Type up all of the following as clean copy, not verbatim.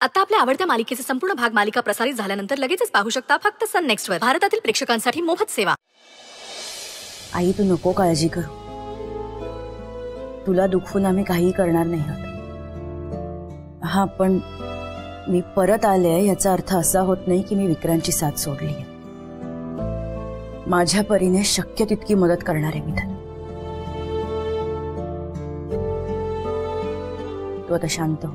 आता आपल्या आवडत्या मालिकेचे संपूर्ण भाग मालिका प्रसारित झाल्यानंतर लगेचच पाहू शकता फक्त सन नेक्स्ट वर. भारतातील प्रेक्षकांसाठी मोफत सेवा. आई तू नको काळजी करू. तुला दुखवून आम्ही काही करणार नाही आहोत. हा पण मी परत आले याचा अर्थ असा होत नाही की मी विक्रांतची साथ सोडली आहे. माझ्या परीने शक्य तितकी मदत करणार आहे मी त्याला. तू आता शांत हो.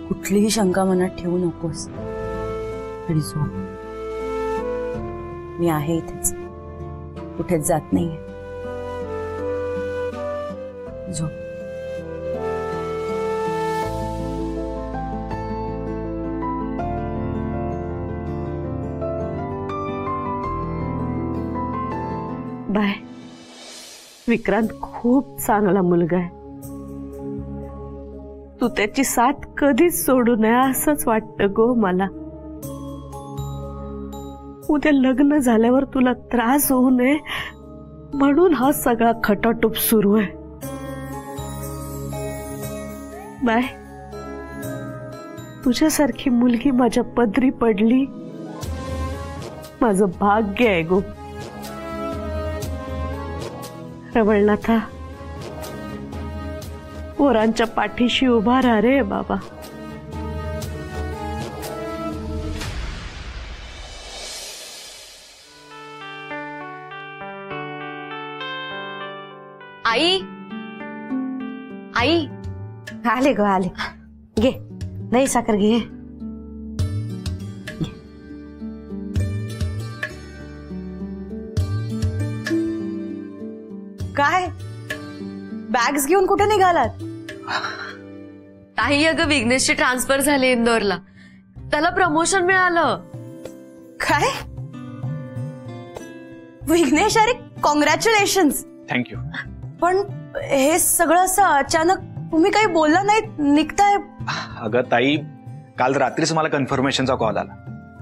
कुठलीही शंका मनात ठेवू नकोस आणि झोप. मी आहे इथेच, कुठेच जात नाहीये. झोप. बाय. विक्रांत खूप चांगला मुलगा आहे. तू त्याची साथ कधीच सोडू नये असंच वाटतं गो मला. उद्या लग्न झाल्यावर तुला त्रास होऊ नये म्हणून हा सगळा खटाटोप सुरू आहे. बाय. तुझ्यासारखी मुलगी माझ्या पदरी पडली माझं भाग्य आहे गो. रवळनाथा, पोरांच्या पाठीशी उभा राहा रे बाबा. आई आई आले ग आले. घे दही साखर घे. काय बॅग्स घेऊन कुठे निघालात? ताई अगं विघ्नेशची ट्रान्सफर झाली इंदोरला. त्याला प्रमोशन मिळालं. काय? विघ्नेश, अरे कॉंग्रॅच्युलेशन्स. थँक्यू. पण हे सगळं असं अचानक तुम्ही काही बोलला नाही, निघताय? अगं ताई, काल रात्रीच मला कन्फर्मेशनचा कॉल आला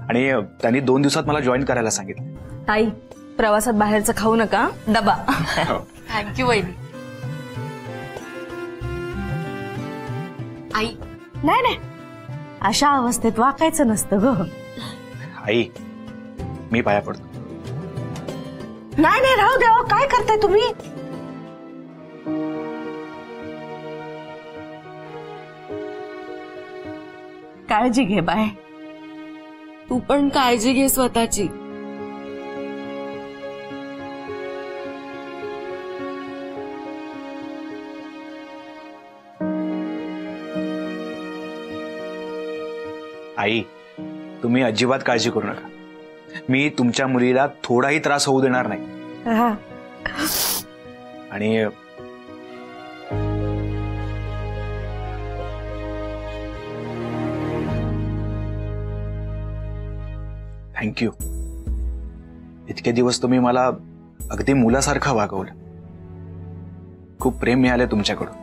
आणि त्यांनी 2 दिवसात मला जॉईन करायला सांगितलं. ताई, प्रवासात बाहेरचं खाऊ नका, डबा. थँक्यू वहिनी. आई नाही नाही, अशा अवस्थेत वाकायचं नसतं ग. आई, मी पाया पडतो. नाही नाही, राहू द्या. काय करताय तुम्ही? काळजी घे बाय. तू पण काळजी घे स्वतःची. आई, तुम्ही अजिबात काळजी करू नका. मी तुमच्या मुलीला थोडाही त्रास होऊ देणार नाही. आणि थँक्यू. इतके दिवस तुम्ही मला अगदी मुलासारखं वागवलं. खूप प्रेम मिळाले तुमच्याकडून.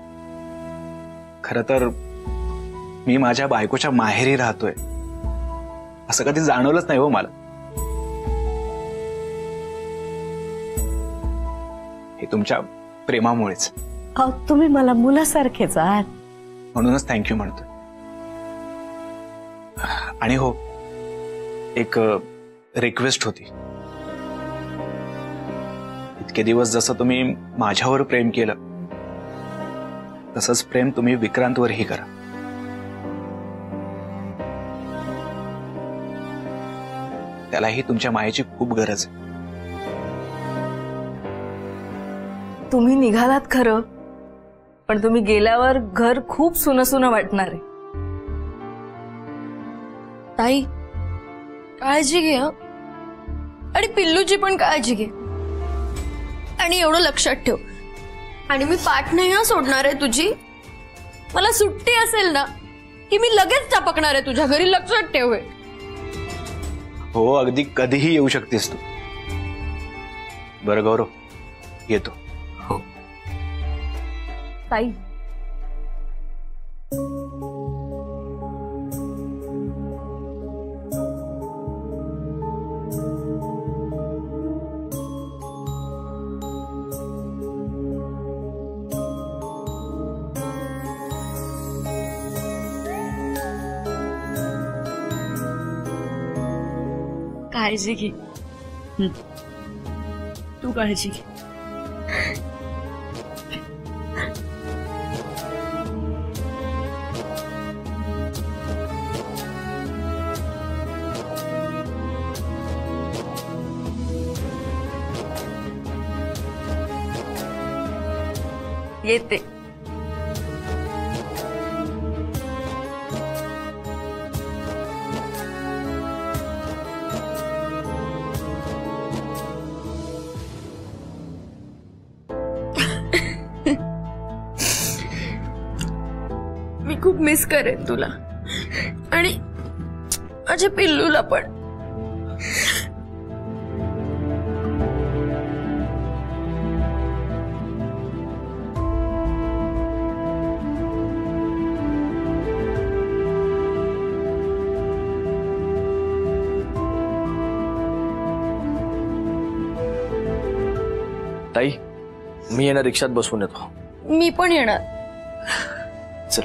खरं तर मी माझ्या बायकोच्या माहेरी राहतोय असं कधी जाणवलंच नाही हो मला. हे तुमच्या प्रेमामुळेच. तुम्ही मला मुलासारखेच आहात म्हणूनच थँक्यू म्हणतो. आणि हो, एक रिक्वेस्ट होती. इतके दिवस जसं तुम्ही माझ्यावर प्रेम केलं तसंच प्रेम तुम्ही विक्रांतवरही करा. त्यालाही तुमच्या मायेची खूप गरज आहे. तुम्ही निघालात खरं, पण तुम्ही गेल्यावर घर खूप सुनं वाटणार आहे. ताई काळजी घे. आणि पिल्लूची पण काळजी घे. आणि एवढं लक्षात ठेव, आणि मी पाठ नाही सोडणार आहे तुझी. मला सुट्टी असेल ना की मी लगेच टपकणार आहे तुझ्या घरी. लक्षात ठेव. हो, अगदी कधीही येऊ शकतेस तू. बरं गौरव, येतो. हो ताई, काळजी घे. तू काळजी घे. येते. मी खूप मिस करेन तुला आणि माझ्या पिल्लूला पण. ताई, मी यांना रिक्षात बसवून येतो. मी पण येणार. चल.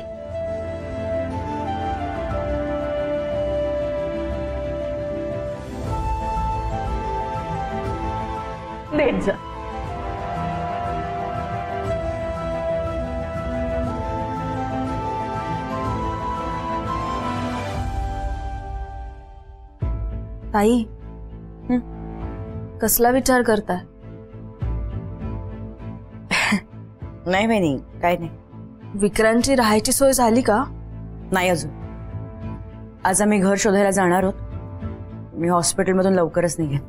देत जा. ताई, कसला विचार करताय? नाही बहिणी, काय नाही. विक्रांतची राहायची सोय झाली का? नाही अजून. आज आम्ही घर शोधायला जाणार आहोत. मी हॉस्पिटलमधून लवकरच निघेन.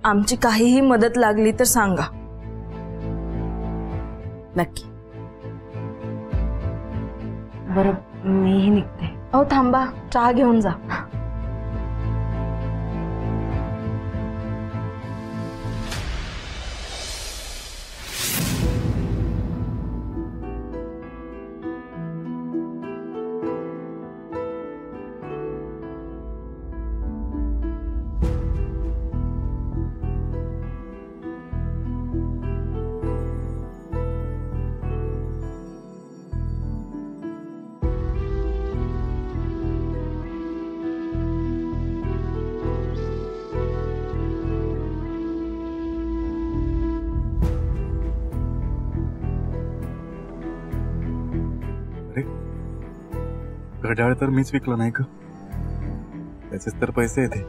आमची काहीही मदत लागली तर सांगा. नक्की. बरं, मीही निघते. अहो थांबा, चहा घेऊन जा. घड्याळ तर मीच विकलं नाही का? त्याचेच तर पैसे येते.